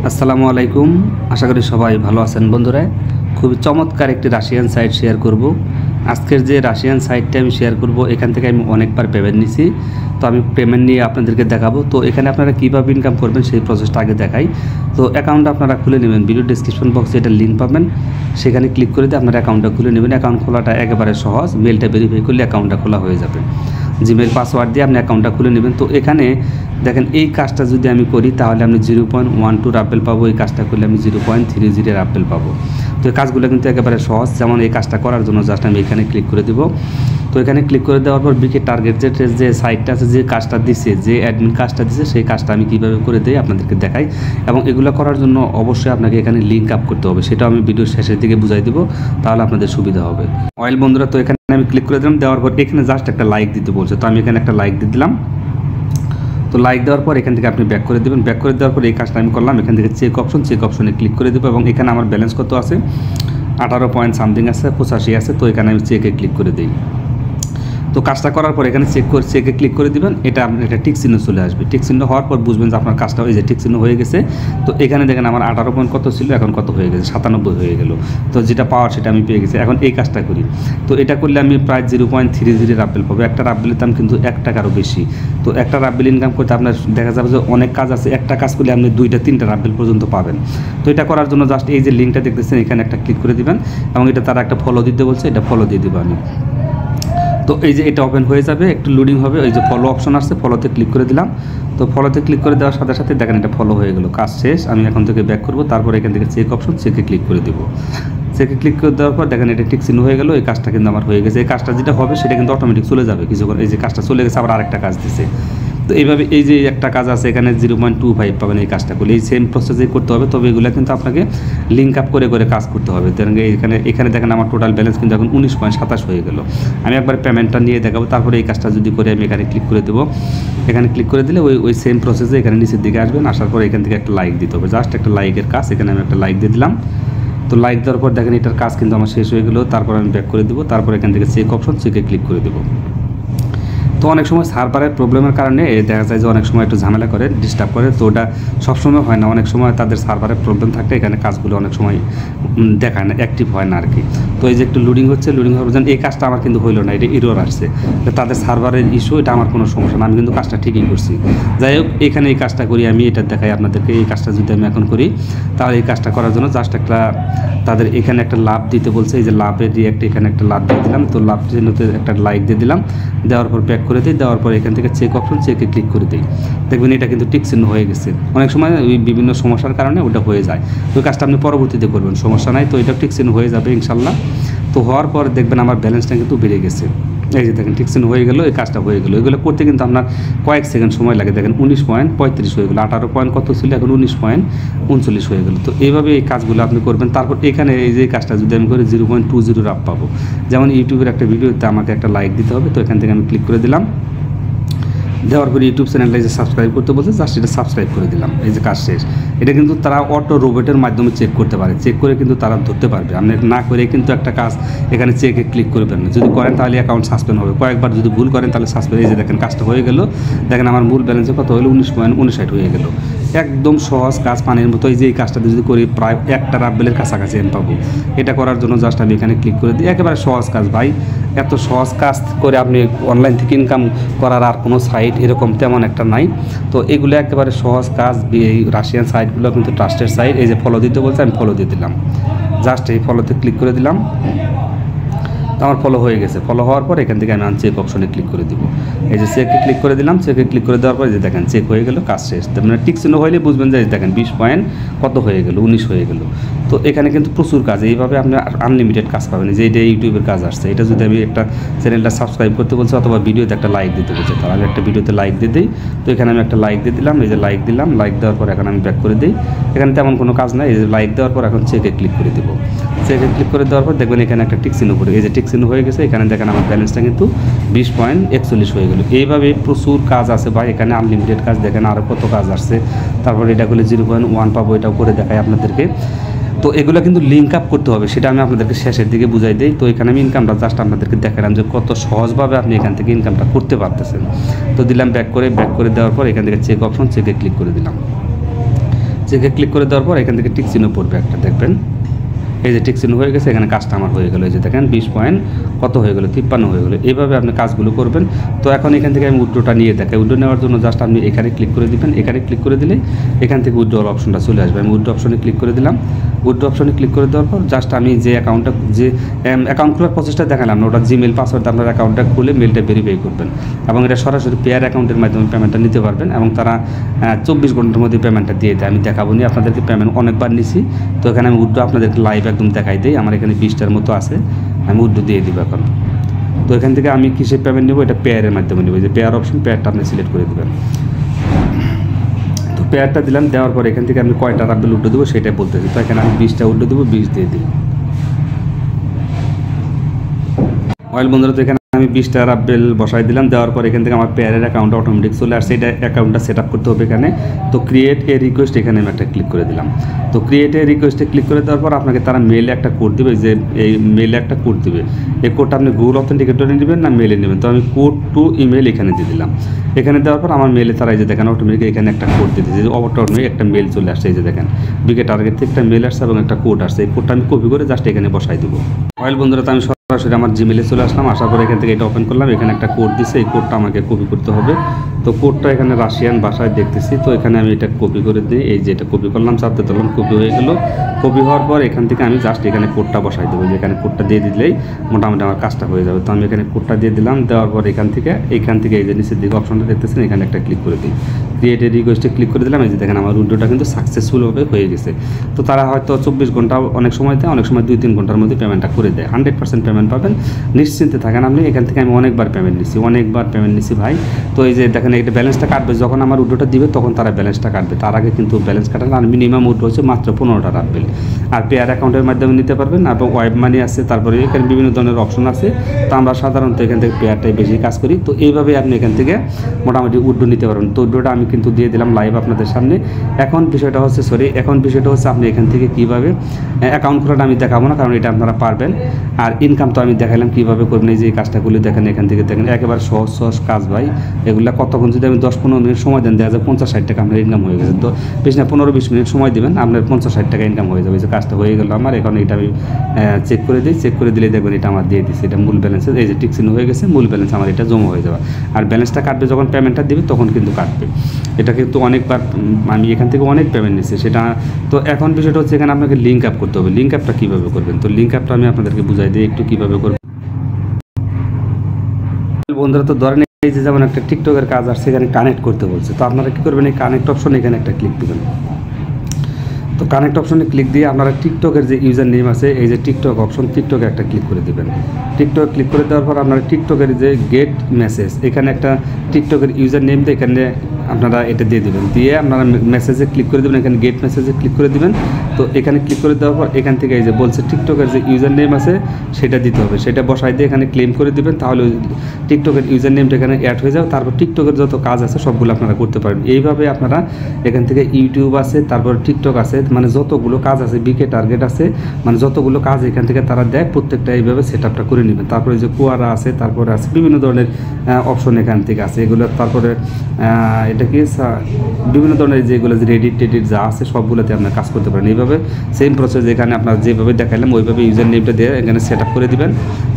আসসালামু আলাইকুম। আশা করি সবাই ভালো আছেন। বন্ধুরা, খুবই চমৎকার একটি রাশিয়ান সাইট শেয়ার করব। আজকের যে রাশিয়ান সাইটটা আমি শেয়ার করব, এখান থেকে আমি অনেকবার পেমেন্ট নিছি। তো আমি পেমেন্ট নিয়ে আপনাদেরকে দেখাবো। তো এখানে আপনারা কীভাবে ইনকাম করবেন সেই প্রসেসটা আগে দেখাই। তো অ্যাকাউন্ট আপনারা খুলে নেবেন, ভিডিও ডিসক্রিপশন বক্সে এটা লিঙ্ক পাবেন, সেখানে ক্লিক করে দিয়ে আপনারা অ্যাকাউন্টটা খুলে নেবেন। অ্যাকাউন্ট খোলাটা একেবারে সহজ, মেলটা ভেরিফাই করলে অ্যাকাউন্টটা খোলা হয়ে যাবে। জিমেল পাসওয়ার্ড দিয়ে আপনি অ্যাকাউন্টটা খুলে নেবেন। তো এখানে দেখেন, এই কাজটা যদি আমি করি তাহলে আমি 0.12 রাপেল পাবো। এই কাজটা করলে আমি 0.30 রাপেল পাবো। তো এই কাজগুলো কিন্তু একেবারে সহজ। যেমন এই কাজটা করার জন্য জাস্ট আমি এখানে ক্লিক করে দেবো। তো এখানে ক্লিক করে দেওয়ার পর বিকে টার্গেট যে সাইটটা আছে, যে কাজটা দিছে, যে অ্যাডমিন কাজটা দিছে, সেই কাজটা আমি কীভাবে করে দিই আপনাদেরকে দেখাই। এবং এগুলো করার জন্য অবশ্যই আপনাকে এখানে লিঙ্ক আপ করতে হবে, সেটাও আমি ভিডিওর শেষের দিকে বুঝাই দেবো, তাহলে আপনাদের সুবিধা হবে। অয়েল বন্ধুরা, তো এখানে আমি ক্লিক করে দিলাম। দেওয়ার পর এখানে জাস্ট একটা লাইক দিতে বলছে, তো আমি এখানে একটা লাইক দিয়ে দিলাম। তো লাইক দেওয়ার পর এখান থেকে আপনি ব্যাক করে দেবেন। ব্যাক করে দেওয়ার পর এই কাজটা আমি করলাম। এখান থেকে চেক অপশনে ক্লিক করে দেবো এবং এখানে আমার ব্যালেন্স কত আছে, 18 পয়েন্ট সামথিং আছে, 85 আছে। তো এখানে আমি চেকে ক্লিক করে দিই। তো কাজটা করার পর এখানে চেকে ক্লিক করে দিবেন। এটা আপনার একটা টিক চিহ্ন চলে আসবে। টিক চিহ্ন হওয়ার পর বুঝবেন যে আপনার কাজটা এই যে টিক চিহ্ন হয়ে গেছে। তো এখানে দেখেন আমার 18 পয়েন্ট কত ছিল, এখন কত হয়ে গেছে, 97 হয়ে গেল। তো যেটা পাওয়ার সেটা আমি পেয়ে গেছি। এখন এই কাজটা করি। তো এটা করলে আমি প্রায় 0.30 রাপেল পাবো। একটা রাপেলের দাম কিন্তু 1 টাকারও বেশি। তো একটা রাপেল ইনকাম করতে আপনার দেখা যাবে যে অনেক কাজ আছে, একটা কাজ করলে আপনি 2-3টা রাপেল পর্যন্ত পাবেন। তো এটা করার জন্য জাস্ট এই যে লিঙ্কটা দেখতেছেন, এখানে একটা ক্লিক করে দিবেন এবং এটা তারা একটা ফলো দিতে বলছে, এটা ফলো দিয়ে দেবো আমি। তো এই যে এটা ওপেন হয়ে যাবে, একটু লোডিং হবে। এই যে ফলো অপশন আসছে, ফলোতে ক্লিক করে দিলাম। তো ফলোতে ক্লিক করে দেওয়ার সাথে সাথে দেখেন এটা ফলো হয়ে গেল, কাজ শেষ। আমি এখন থেকে ব্যাক করব। তারপর এখান থেকে চেকে ক্লিক করে দেবো। চেকে ক্লিক করে দেওয়ার পর দেখেন এটা টিক চিহ্ন হয়ে গেল। এই কাজটা কিন্তু আমার হয়ে গেছে। এই কাজটা যেটা হবে সেটা কিন্তু অটোমেটিক চলে যাবে কিছুক্ষণ। এই যে কাজটা চলে গেছে, আবার আরেকটা কাজ দিছে। তো এইভাবে এই যে একটা কাজ আছে, এখানে 0.25 পাবেন। এই কাজটা করলে এই সেম প্রসেসেই করতে হবে, তবে এগুলো কিন্তু আপনাকে লিঙ্ক আপ করে কাজ করতে হবে। এখানে দেখেন আমার টোটাল ব্যালেন্স কিন্তু এখন 19.27 হয়ে গেল। আমি একবার পেমেন্টটা নিয়ে দেখাবো। তারপরে এই কাজটা যদি করে আমি এখানে ক্লিক করে দেবো। এখানে ক্লিক করে দিলে ওই সেম প্রসেসে এখানে নিচের দিকে আসবেন। আসার পর এখান থেকে একটা লাইক দিতে হবে, জাস্ট একটা লাইকের কাজ। এখানে আমি একটা লাইক দিয়ে দিলাম। তো লাইক দেওয়ার পর দেখেন এটার কাজ কিন্তু আমার শেষ হয়ে গেলো। তারপর আমি ব্যাক করে দেবো। তারপর এখান থেকে চেকে ক্লিক করে দেবো। তো অনেক সময় সার্ভারের প্রবলেমের কারণে দেখা যায় যে অনেক সময় একটু ঝামেলা করে, ডিস্টার্ব করে। তো ওটা সবসময় হয় না, অনেক সময় তাদের সার্ভারের প্রবলেম থাকলে এখানে কাজগুলো অনেক সময় দেখায় না, অ্যাক্টিভ হয় না আর কি। তো এই যে একটু লোডিং হচ্ছে, লোডিং হওয়ার জন্য এই কাজটা আমার কিন্তু হইলো না, এটা এরর আসছে। তাদের সার্ভারের ইস্যু, এটা আমার কোনো সমস্যা না, আমি কিন্তু কাজটা ঠিকই করছি। যাই হোক, এখানে এই কাজটা করি আমি, এটা দেখাই আপনাদেরকে। এই কাজটা যদি আমি এখন করি, তাহলে এই কাজটা করার জন্য জাস্ট একটা তাদের এখানে একটা লাভ দিতে বলছে। এই যে লাভের রিঅ্যাক্ট, এখানে একটা লাভ দিয়ে দিলাম। তো লাভ চিহ্নতে একটা লাইক দিয়ে দিলাম। দেওয়ার পর ব্যাক করে দিই। দেওয়ার পর এখান থেকে চেকে ক্লিক করে দিই। দেখবেন এটা কিন্তু টিক চিহ্ন হয়ে গেছে। অনেক সময় ওই বিভিন্ন সমস্যার কারণে ওটা হয়ে যায়। তো কাজটা আপনি পরবর্তীতে করবেন, সমস্যা নাই। তো এটা টিক চিহ্ন হয়ে যাবে ইনশাল্লাহ। তো হওয়ার পর দেখবেন আমার ব্যালেন্সটা কিন্তু বেড়ে গেছে। এই যে দেখেন টিক চিহ্ন হয়ে গেল, এই কাজটা হয়ে গেলো। এগুলো করতে কিন্তু আপনার কয়েক সেকেন্ড সময় লাগে। দেখেন 19.35 হয়ে গেলো, 18 পয়েন্ট কত ছিল, এখন 19.39 হয়ে গেলো। তো এইভাবে এই কাজগুলো আপনি করবেন। তারপর এখানে এই যে কাজটা যদি আমি করি 0.20 রাপ পাবো। যেমন ইউটিউবের একটা ভিডিওতে আমাকে একটা লাইক দিতে হবে। তো এখান থেকে আমি ক্লিক করে দিলাম। দেওয়ার পরে ইউটিউব চ্যানেলটা যে সাবস্ক্রাইব করতে বলছে, জাস্ট এটা সাবস্ক্রাইব করে দিলাম। এই যে কাজ শেষ। এটা কিন্তু তারা অটো রোবটের মাধ্যমে চেক করতে পারে, চেক করে কিন্তু তারা ধরতে পারবে। আপনি না করে কিন্তু একটা কাজ এখানে চেকে ক্লিক করবেন না, যদি করেন তাহলে অ্যাকাউন্ট সাসপেন্ড হবে। কয়েকবার যদি ভুল করেন তাহলে সাসপেন্ড। এই যে দেখেন কাজটা হয়ে গেল। দেখেন আমার মূল ব্যালেন্সে কত হলো, 19.59 হয়ে গেল। একদম সহজ কাজ, পানির মতো। এই যে এই কাজটা যদি করি প্রায় একটা রাপেলের কাছাকাছি আমি পাবো। এটা করার জন্য জাস্ট আমি এখানে ক্লিক করে দিই। একেবারে সহজ কাজ ভাই। এত সহজ কাজ করে আপনি অনলাইন থেকে ইনকাম করার আর কোনো সাইট এরকম তেমন একটা নাই। তো এগুলো একেবারে সহজ কাজ। এই রাশিয়ান সাইটগুলো কিন্তু ট্রাস্টেড সাইট। এই যে ফলো দিতে বলছে, আমি ফলো দিয়ে দিলাম। জাস্ট এই ফলোতে ক্লিক করে দিলাম। তো আমার ফলো হয়ে গেছে। ফলো হওয়ার পর এখান থেকে আমি চেক অপশনে ক্লিক করে দিব। এই যে চেকে ক্লিক করে দিলাম। চেকে ক্লিক করে দেওয়ার পর যে দেখেন চেক হয়ে গেল, কাজ শেষ। মানে টিক চিহ্ন হইলে বুঝবেন যে দেখেন 20 পয়েন্ট কত হয়ে গেল, 19 হয়ে গেল। তো এখানে কিন্তু প্রচুর কাজ। এইভাবে আপনি আনলিমিটেড কাজ পাবেন। যে এটা ইউটিউবের কাজ আসছে, এটা যদি আমি একটা চ্যানেলটা সাবস্ক্রাইব করতে বলছি অথবা ভিডিওতে একটা লাইক দিতে বলছে, তাহলে আমি একটা ভিডিওতে লাইক দিয়ে দিই। তো এখানে আমি একটা লাইক দিয়ে দিলাম। এই যে লাইক দিলাম। লাইক দেওয়ার পর এখন আমি ব্যাক করে দিই। এখানে তেমন কোনো কাজ নাই। এই যে লাইক দেওয়ার পর এখন চেকে ক্লিক করে দেবো। চেকে ক্লিক করে দেওয়ার পর দেখবেন এখানে একটা টিক চিহ্ন পড়ে। এই যে টিক চিহ্ন হয়ে গেছে। এখানে দেখেন আমার ব্যালেন্সটা কিন্তু 20.41 হয়ে গেল। এইভাবে প্রচুর কাজ আছে ভাই, এখানে আনলিমিটেড কাজ। দেখেন আরও কত কাজ আসছে। তারপর এটা করলে 0.1 পাবো, এটাও করে দেখাই আপনাদেরকে। তো এগুলো কিন্তু লিঙ্ক আপ করতে হবে, সেটা আমি আপনাদেরকে শেষের দিকে বুঝাই দিই। তো এখানে আমি ইনকামটা জাস্ট আপনাদেরকে দেখালাম যে কত সহজভাবে আপনি এখান থেকে ইনকামটা করতে পারতেছেন। তো দিলাম ব্যাক করে দেওয়ার পর এখান থেকে চেকে ক্লিক করে দিলাম। চেকে ক্লিক করে দেওয়ার পর এখান থেকে টিক চিহ্ন পড়বে একটা, দেখবেন এই যে টিক চিহ্ন হয়ে গেছে, এখানে কাজটা আমার হয়ে গেলো। এই যে দেখেন 20 পয়েন্ট কত হয়ে গেলো, 53 হয়ে গেলো। এইভাবে আপনি কাজগুলো করবেন। তো এখন এখান থেকে আমি উইথড্রটা নিয়ে দেখাই। উইথড্র নেওয়ার জন্য জাস্ট আপনি এখানে ক্লিক করে দিবেন। এখানে ক্লিক করে দিলে এখান থেকে উইথড্রল অপশনটা চলে আসবে। আমি উইথড্র অপশনে ক্লিক করে দিলাম। উইথড্র অপশনে ক্লিক করে দেওয়ার পর জাস্ট আমি যে অ্যাকাউন্ট খোলার প্রসেসটা দেখালাম না, ওটা জিমেল পাসওয়ার্ড আপনার অ্যাকাউন্টটা খুলে মেলটা ভেরিফাই করবেন এবং এটা সরাসরি পেয়ার অ্যাকাউন্টের মাধ্যমে পেমেন্টটা নিতে পারবেন এবং তারা 24 ঘন্টার মধ্যে পেমেন্টটা দিয়ে দেয়। আমি দেখাবো নি, আপনাদেরকে পেমেন্ট অনেকবার নিছি। তো এখানে আমি উইথড্র আপনাদেরকে লাইভ একদম দেখাই দিই। আমার এখানে 20টার মতো আছে, আমি উইথড্র দিয়ে দিব এখন। তো এখান থেকে আমি কিসে পেমেন্ট নেবো, এটা পেয়ারের মাধ্যমে নেবো। যে পেয়ার অপশন, পেয়ারটা আপনি সিলেক্ট করে দেবেন। তো পেয়ারটা দিলাম, দেওয়ার পর এখান থেকে আমি কয়টা রাব্বেল উইথড্র দেবো সেটাই বলতেছি। তো এখানে আমি 20টা উইথড্র দেবো, 20 দিয়ে দিই। অয়েল বন্ধুরা, তো এখানে আমি 20টা রাব্বেল বসাই দিলাম। দেওয়ার পর এখান থেকে আমার পেয়ারের অ্যাকাউন্ট অটোমেটিক চলে আসছে। এটা অ্যাকাউন্টটা সেট আপ করতে হবে এখানে। তো ক্রিয়েট এ রিকোয়েস্ট, এখানে আমি একটা ক্লিক করে দিলাম। তো ক্রিয়েট এ রিকোয়েস্টে ক্লিক করে দেওয়ার পর আপনাকে তারা মেলে একটা কোড দেবে, যে এই মেলে একটা কোড দেবে। এই কোডটা আপনি গুগল অথেন্টিকেটরে নেবেন না মেলে নেবেন। তো আমি কোড টু ইমেল এখানে দিয়ে দিলাম। এখানে দেওয়ার পর আমার মেলে তারা এই যে দেখেন অটোমেটিক এখানে একটা কোড দিয়ে দিয়েছে, যে অটোমেটিক একটা মেল চলে আসছে। এই যে দেখেন বিকে টার্গেট থেকে একটা মেল আসছে এবং একটা কোড আসছে। এই কোডটা আমি কপি করে জাস্ট এখানে বসাই দেবো। অয়েল বন্ধুরা, তো আমি সরাসরি আমার জিমেলে চলে আসলাম। আসার পর এখান থেকে এটা ওপেন করলাম। এখানে একটা কোড দিচ্ছে, এই কোডটা আমাকে কপি করতে হবে। তো কোডটা এখানে রাশিয়ান ভাষায় দেখতেছি। তো এখানে আমি এটা কপি করে দিই। এই যে এটা কপি করলাম, চাপতে ধরলাম, কপি হয়ে গেল। কপি হওয়ার পর এখান থেকে আমি জাস্ট এখানে কোডটা বসাই দেবো। যে এখানে কোডটা দিয়ে দিলেই মোটামুটি আমার কাজটা হয়ে যাবে। তো আমি এখানে কোডটা দিয়ে দিলাম। দেওয়ার পর এখান থেকে এই যে নিচের দিকে অপশনটা দেখতেছেন, এখানে একটা ক্লিক করে দিই। ক্রিয়েট এ রিকোয়েস্টে ক্লিক করে দিলাম। এই যে দেখেন আমার উইথড্রটা কিন্তু সাকসেসফুলভাবে হয়ে গেছে। তো তারা হয়তো 24 ঘন্টা অনেক সময় দেয়, অনেক সময় 2-3 ঘন্টার মধ্যে পেমেন্টটা করে দেয়। 100% পেমেন্ট পাবেন, নিশ্চিন্তে থাকেন আপনি। এখান থেকে আমি অনেকবার পেমেন্ট নিচ্ছি ভাই। তো এই যে দেখেন এটা ব্যালেন্সটা কাটবে, যখন আমার উইথড্রটা দিবে তখন তারা ব্যালেন্সটা কাটবে। তার আগে কিন্তু ব্যালেন্স কাটান। আর মিনিমাম উইথড্র হচ্ছে মাত্র 15টা রাখবেন। আর পেয়ার অ্যাকাউন্টের মাধ্যমে নিতে পারবেন, এবং ওয়েব মানি আছে, তারপরে এখানে বিভিন্ন ধরনের অপশন আছে। তো আমরা সাধারণত এখান থেকে পেয়ারটাই বেশি কাজ করি। তো এইভাবে আপনি এখান থেকে মোটামুটি উইথড্র নিতে পারবেন। তো উইথড্রটা আমি কিন্তু দিয়ে দিলাম লাইভ আপনাদের সামনে। এখন বিষয়টা হচ্ছে আপনি এখান থেকে কীভাবে অ্যাকাউন্ট খোলাটা আমি দেখাবো না, কারণ এটা আপনারা পারবেন। আর ইনকাম তো আমি দেখালাম কীভাবে করবেন। এই যে কাজটাগুলো দেখেন, এখান থেকে দেখেন একেবারে সহজ কাজ ভাই। এগুলো কতক্ষণ যদি আমি 10-15 মিনিট সময় দেন, দেখা যায় 50-60 টাকা আপনার ইনকাম হয়ে গেছে। তো বেশি না 15-20 মিনিট সময় দেবেন, আপনার 50-60 টাকা ইনকাম হয়ে যাবে। যে কাজটা হয়ে গেল আমার। এখন এটা আমি চেক করে দিই। চেক করে দিলে দেখবেন এটা আমার দিয়ে দিচ্ছে। এটা মূল ব্যালেন্সে এই যে টিক চিহ্ন হয়ে গেছে, মূল ব্যালেন্স আমার এটা জমা হয়ে যাবে। আর ব্যালেন্সটা কাটবে যখন পেমেন্টটা দিবে তখন কিন্তু কাটবে। এটা কিন্তু অনেকবার আমি এখান থেকে অনেক পেমেন্ট নিচ্ছি সেটা। তো এখন বিষয়টা হচ্ছে এখানে আপনাকে লিঙ্ক আপ করতে হবে। লিঙ্ক আপটা কীভাবে করবেন, তো লিঙ্ক আপটা আমি আপনাদেরকে বুঝাই দিই একটু কীভাবে করবেন। বন্ধুরা, তো ধরেন এই যে যেমন একটা টিকটকের কাজ আসছে, এখানে কানেক্ট করতে বলছে। তো আপনারা কী করবেন, এই কানেক্ট অপশনে এখানে একটা ক্লিক দেবেন। তো কানেক্ট অপশনে ক্লিক দিয়ে আপনারা টিকটকের যে ইউজার নেম আছে, এই যে টিকটক অপশন, টিকটকে একটা ক্লিক করে দেবেন। টিকটক ক্লিক করে দেওয়ার পর আপনারা টিকটকের যে গেট মেসেজ, এখানে একটা টিকটকের ইউজার নেম দিয়ে এখানে আপনারা এটা দিয়ে দেবেন। দিয়ে আপনারা মেসেজে ক্লিক করে দেবেন, এখানে গেট মেসেজে ক্লিক করে দেবেন। তো এখানে ক্লিক করে দেওয়ার পর এখান থেকে এই যে বলছে টিকটকের যে ইউজার নেম আছে সেটা দিতে হবে। সেটা বসাই দিয়ে এখানে ক্লেম করে দেবেন। তাহলে টিকটকের ইউজার নেমটা এখানে অ্যাড হয়ে যাবে। তারপর টিকটকের যত কাজ আছে সবগুলো আপনারা করতে পারেন। এইভাবে আপনারা এখান থেকে ইউটিউব আছে, তারপর টিকটক আছে, মানে যতগুলো কাজ আছে, বিকে টার্গেট আছে, মানে যতগুলো কাজ এখান থেকে তারা দেয়, প্রত্যেকটা এইভাবে সেট আপটা করে নেবেন। তারপরে যে কুয়ারা আছে, তারপরে আছে বিভিন্ন ধরনের অপশন এখান থেকে আছে এগুলো। তারপরে এটা কি বিভিন্ন ধরনের যেগুলো রেডিট টেডিট যা আছে সবগুলোতে আপনার কাজ করতে পারেন। এইভাবে সেম প্রসেস এখানে আপনার যেভাবে দেখালাম ওইভাবে ইউজার নেমটা দিয়ে এখানে সেট আপ করে দিবেন।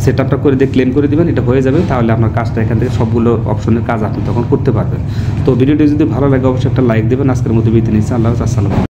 সেট আপটা করে দিয়ে ক্লেম করে দিবেন, এটা হয়ে যাবে। তাহলে আপনার কাজটা এখান থেকে সবগুলো অপশনের কাজ আপনি তখন করতে পারবেন। তো ভিডিওটি যদি ভালো লাগে অবশ্যই একটা লাইক দেবেন। আজকের মতো বিদায় নিচ্ছি। আল্লাহ হাফেজ। আসসালামু আলাইকুম।